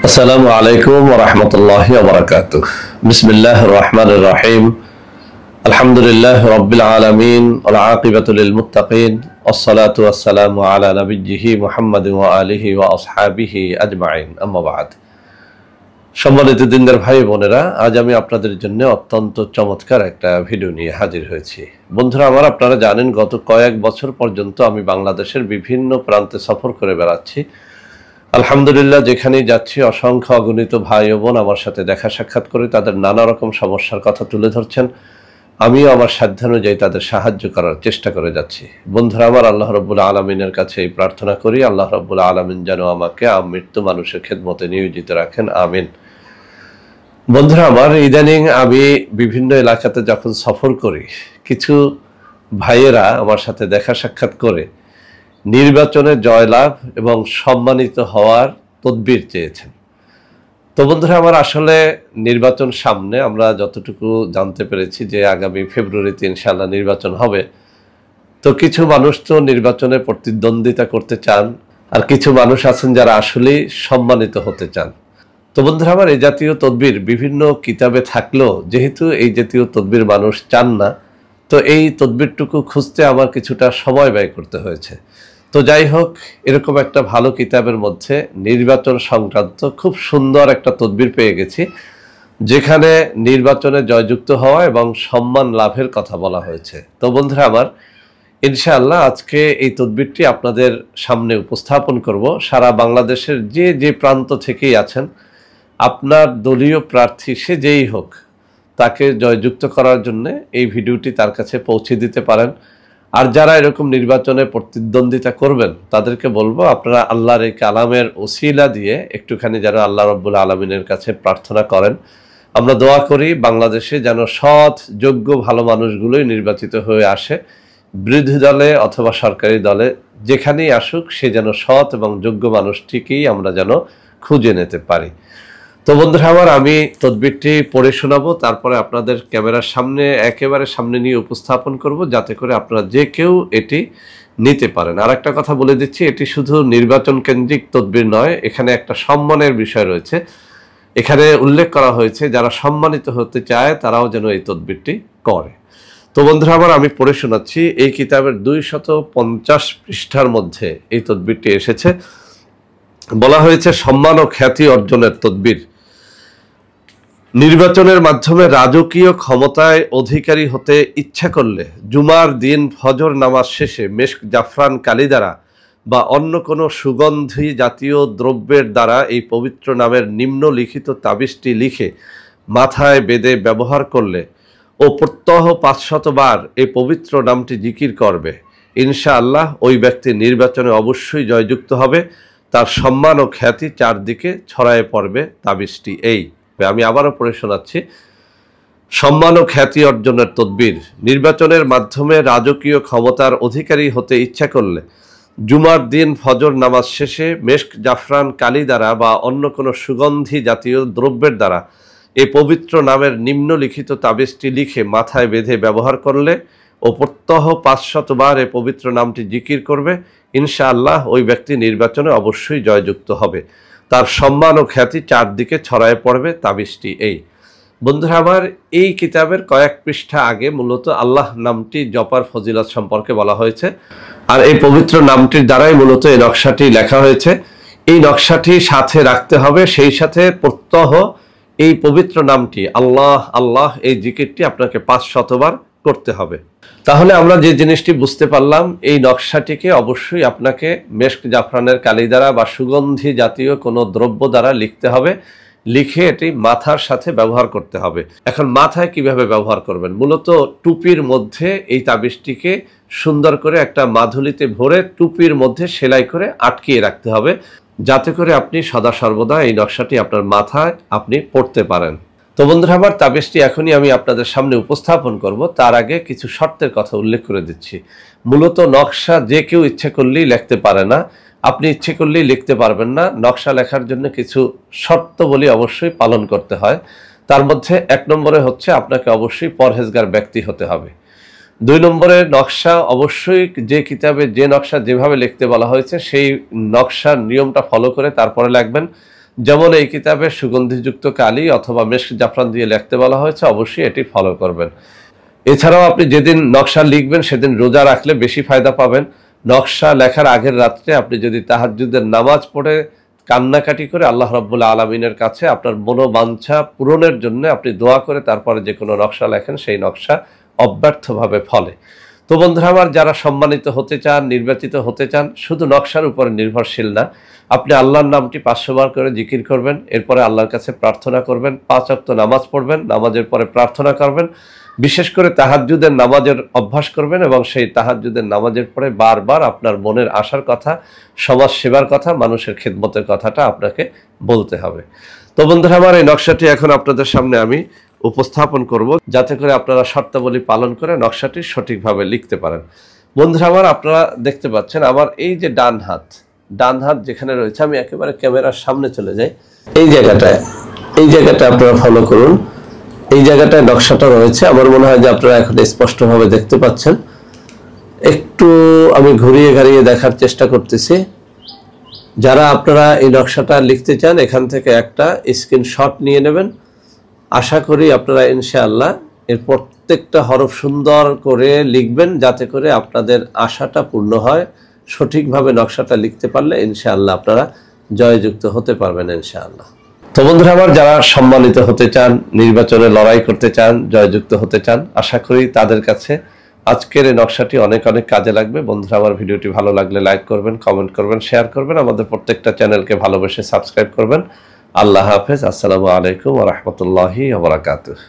আসসালামু আলাইকুম ওয়া রাহমাতুল্লাহি ওয়া বারাকাতুহু। বিসমিল্লাহির রহমানির রহিম। আলহামদুলিল্লাহি রাব্বিল আলামিন ওয়াল আকিবাতু লিল মুত্তাকিন ওয়াসসালাতু ওয়াসসালামু আলা নাবিয়্যিহি মুহাম্মাদিন ওয়া আলিহি ওয়া আসহাবিহি আজমাইন। আম্মা বা'দ। সম্মানিত দিনদার ভাই বোনেরা, আজ আমি আপনাদের জন্য অত্যন্ত চমৎকার একটা ভিডিও নিয়ে হাজির হয়েছি। বন্ধুরা আমার, আপনারা জানেন গত কয়েক বছর পর্যন্ত আমি বাংলাদেশের বিভিন্ন প্রান্তে সফর করে বেড়াচ্ছি। আলহামদুলিল্লাহ, যেখানেই যাচ্ছি অসংখ্য অগণিত ভাই ও বোন আমার সাথে দেখা সাক্ষাৎ করে তাদের নানা রকম সমস্যার কথা তুলে ধরছেন। আমিও আমার সাধ্যানুযায়ী তাদের সাহায্য করার চেষ্টা করে যাচ্ছি। বন্ধুরা আমার, আল্লাহ রাব্বুল আলামিনের কাছে এই প্রার্থনা করি, আল্লাহ রাব্বুল আলামিন যেন আমাকে মৃত্যু মানুষের খেদমতে নিয়োজিত রাখেন, আমিন। বন্ধুরা আমার, ইদানিং আমি বিভিন্ন এলাকাতে যখন সফর করি, কিছু ভাইয়েরা আমার সাথে দেখা সাক্ষাৎ করে নির্বাচনে জয়লাভ এবং সম্মানিত হওয়ার তদবির চেয়েছেন। তো বন্ধুরা আমার, আসলে নির্বাচন সামনে, আমরা যতটুকু জানতে পেরেছি যে আগামী ফেব্রুয়ারিতে ইনশাআল্লাহ নির্বাচন হবে। তো কিছু মানুষ তো নির্বাচনে প্রতিদ্বন্দ্বিতা করতে চান, আর কিছু মানুষ আছেন যারা আসলেই সম্মানিত হতে চান। তো বন্ধুরা আমার, এই জাতীয় তদবির বিভিন্ন কিতাবে থাকলেও যেহেতু এই জাতীয় তদবির মানুষ চান না, তো এই তদবিরটুকু খুঁজতে আমার কিছুটা সময় ব্যয় করতে হয়েছে। তো যাই হোক, এরকম একটা ভালো কিতাবের মধ্যে নির্বাচন সংক্রান্ত খুব সুন্দর একটা তদবির পেয়ে গেছি, যেখানে নির্বাচনে জয়যুক্ত হওয়া এবং সম্মান লাভের কথা বলা হয়েছে। তো বন্ধুরা আমার, ইনশাআল্লাহ আজকে এই তদবিরটি আপনাদের সামনে উপস্থাপন করব। সারা বাংলাদেশের যে যে প্রান্ত থেকেই আছেন, আপনার দলীয় প্রার্থী সে যেই হোক, তাকে জয়যুক্ত করার জন্য এই ভিডিওটি তার কাছে পৌঁছে দিতে পারেন। আর যারা এরকম নির্বাচনে প্রতিদ্বন্দ্বিতা করবেন, তাদেরকে বলবো আপনারা আল্লাহর এই কালামের ওসিলা দিয়ে একটুখানি যেন আল্লাহ রাব্বুল আলামিনের কাছে প্রার্থনা করেন। আমরা দোয়া করি বাংলাদেশে যেন সৎ, যোগ্য, ভালো মানুষগুলোই নির্বাচিত হয়ে আসে। বিরোধী দলে অথবা সরকারি দলে যেখানেই আসুক, সে যেন সৎ এবং যোগ্য মানুষটিকেই আমরা যেন খুঁজে নিতে পারি। তো বন্ধুরা আমার, আমি তদবিরটি পড়ে শোনাবো, তারপরে আপনাদের ক্যামেরার সামনে একেবারে সামনে নিয়ে উপস্থাপন করব, যাতে করে আপনারা যে কেউ এটি নিতে পারেন। আর একটা কথা বলে দিচ্ছি, এটি শুধু নির্বাচন কেন্দ্রিক তদবির নয়, এখানে একটা সম্মানের বিষয় রয়েছে। এখানে উল্লেখ করা হয়েছে যারা সম্মানিত হতে চায় তারাও যেন এই তদবিরটি করে। তো বন্ধুরা আমার, আমি পড়ে শোনাচ্ছি। এই কিতাবের 250 পৃষ্ঠার মধ্যে এই তদবিরটি এসেছে। বলা হয়েছে সম্মান ও খ্যাতি অর্জনের তদবির। নির্বাচনের মাধ্যমে রাজকীয় ক্ষমতায় অধিকারী হতে ইচ্ছা করলে জুমার দিন ফজর নামাজ শেষে মেশক, জাফরান, কালি দ্বারা বা অন্য কোনো সুগন্ধি জাতীয় দ্রব্যের দ্বারা এই পবিত্র নামের নিম্নলিখিত তাবিজটি লিখে মাথায় বেঁধে ব্যবহার করলে ও প্রত্যহ 500 বার এই পবিত্র নামটি জিকির করবে, ইনশাআল্লাহ ওই ব্যক্তি নির্বাচনে অবশ্যই জয়যুক্ত হবে। তার সম্মান ও খ্যাতি চারদিকে ছড়ায় পড়বে। তাবিজটি এই, আমি আবারও পড়ে শোনাচ্ছি। সম্মান ও খ্যাতি অর্জনের তদবির। নির্বাচনের মাধ্যমে রাজকীয় ক্ষমতার অধিকারী হতে ইচ্ছা করলে জুমার দিন ফজর নামাজ শেষে মেশক, জাফরান, কালি দ্বারা বা অন্য কোনো সুগন্ধি জাতীয় দ্রব্যের দ্বারা এই পবিত্র নামের নিম্নলিখিত তাবিজটি লিখে মাথায় বেঁধে ব্যবহার করলে ও প্রত্যহ 500 বার এই পবিত্র নামটি জিকির করবে, ইনশাআল্লাহ ওই ব্যক্তি নির্বাচনে অবশ্যই জয়যুক্ত হবে। তার সম্মান ও খ্যাতি চারদিকে ছড়ায় পড়বে। তাবিজটি এই। বন্ধুরা আমার, এই কিতাবের কয়েক পৃষ্ঠা আগে মূলত আল্লাহ নামটি জপার ফজিলত সম্পর্কে বলা হয়েছে, আর এই পবিত্র নামটির দ্বারাই মূলত এই নকশাটি লেখা হয়েছে। এই নকশাটি সাথে রাখতে হবে, সেই সাথে প্রত্যহ এই পবিত্র নামটি আল্লাহ আল্লাহ এই জিকিরটি আপনাকে 500 বার করতে হবে। তাহলে আমরা যে জিনিসটি বুঝতে পারলাম, এই নকশাটিকে অবশ্যই আপনাকে মেশক, জাফরানের কালি দ্বারা বা সুগন্ধি জাতীয় কোনো দ্রব্য দ্বারা লিখতে হবে, লিখে এটি মাথার সাথে ব্যবহার করতে হবে। এখন মাথায় কিভাবে ব্যবহার করবেন? মূলত টুপির মধ্যে এই তাবিজটিকে সুন্দর করে একটা মাধুলিতে ভরে টুপির মধ্যে সেলাই করে আটকিয়ে রাখতে হবে, যাতে করে আপনি সদা সর্বদা এই নকশাটি আপনার মাথায় আপনি পড়তে পারেন। তো বন্ধুরা আমার, তাবিজটি এখনই আমি আপনাদের সামনে উপস্থাপন করব। তার আগে কিছু শর্তের কথা উল্লেখ করে দিচ্ছি। মূলত নকশা যে কেউ ইচ্ছে করলেই লিখতে পারে না, আপনি ইচ্ছে করলেই লিখতে পারবেন না। নকশা লেখার জন্য কিছু শর্তাবলী অবশ্যই পালন করতে হয়। তার মধ্যে 1 নম্বরে হচ্ছে আপনাকে অবশ্যই পরহেজগার ব্যক্তি হতে হবে। 2 নম্বরে নকশা অবশ্যই যে কিতাবে যে নকশা যেভাবে লিখতে বলা হয়েছে সেই নকশার নিয়মটা ফলো করে তারপরে লিখবেন। যেমন এই কিতাবে সুগন্ধিযুক্ত কালি অথবা মেশক জাফরান দিয়ে লিখতে বলা হয়েছে, অবশ্যই এটি ফলো করবেন। এছাড়াও আপনি যেদিন নকশা লিখবেন সেদিন রোজা রাখলে বেশি ফায়দা পাবেন। নকশা লেখার আগের রাত্রে আপনি যদি তাহাজ্জুদের নামাজ পড়ে কান্নাকাটি করে আল্লাহ রাব্বুল আলামিনের কাছে আপনার মনোবাঞ্ছা পূরণের জন্য আপনি দোয়া করে তারপরে যে কোনো নকশা লেখেন, সেই নকশা অব্যর্থভাবে ফলে। তো বন্ধুরা আমার, যারা সম্মানিত হতে চান, নির্বাচিত হতে চান, শুধু নকশার উপরে নির্ভরশীল না, আপনি আল্লাহর নামটি 500 বার করে জিকির করবেন, এরপরে আল্লাহর কাছে প্রার্থনা করবেন, 5 ওয়াক্ত নামাজ পড়বেন, নামাজের পরে প্রার্থনা করবেন, বিশেষ করে তাহাজ্জুদের নামাজের অভ্যাস করবেন এবং সেই তাহাজ্জুদের নামাজের পরে বারবার আপনার মনের আশার কথা, সমাজ সেবার কথা, মানুষের খেদমতের কথাটা আপনাকে বলতে হবে। তো বন্ধুরা আমার, এই নকশাটি এখন আপনাদের সামনে আমি উপস্থাপন করব, যাতে করে আপনারা শর্তাবলী পালন করে নকশাটি সঠিকভাবে লিখতে পারেন। বন্ধুরা আমার, আপনারা দেখতে পাচ্ছেন আমার এই যে ডান হাত যেখানে রয়েছে, আমি একেবারে ক্যামেরার সামনে চলে যাই। এই জায়গাটা আপনারা ফলো করুন। এই জায়গাটায় নকশাটা রয়েছে, আমার মনে হয় যে আপনারা এখন স্পষ্টভাবে দেখতে পাচ্ছেন। একটু আমি ঘুরিয়ে ঘাড়িয়ে দেখার চেষ্টা করতেছি। যারা আপনারা এই নকশাটা লিখতে চান, এখান থেকে একটা স্ক্রিনশট নিয়ে নেবেন। আশা করি আপনারা ইনশাআল্লাহ এর প্রত্যেকটা হরফ সুন্দর করে লিখবেন, যাতে করে আপনাদের আশাটা পূর্ণ হয়। সঠিকভাবে নকশাটা লিখতে পারলে ইনশাআল্লাহ আপনারা জয়যুক্ত হতে পারবেন ইনশাআল্লাহ। তো বন্ধুরা আমার, যারা সম্মানিত হতে চান, নির্বাচনে লড়াই করতে চান, জয়যুক্ত হতে চান, আশা করি তাদের কাছে আজকের এই নকশাটি অনেক অনেক কাজে লাগবে। বন্ধুরা আমার, ভিডিওটি ভালো লাগলে লাইক করবেন, কমেন্ট করবেন, শেয়ার করবেন, আমাদের প্রত্যেকটা চ্যানেলকে ভালোবেসে সাবস্ক্রাইব করবেন। আল্লাহ হাফেজ। আসসালামু আলাইকুম ওয়া রাহমাতুল্লাহি ওয়া বারাকাতুহু।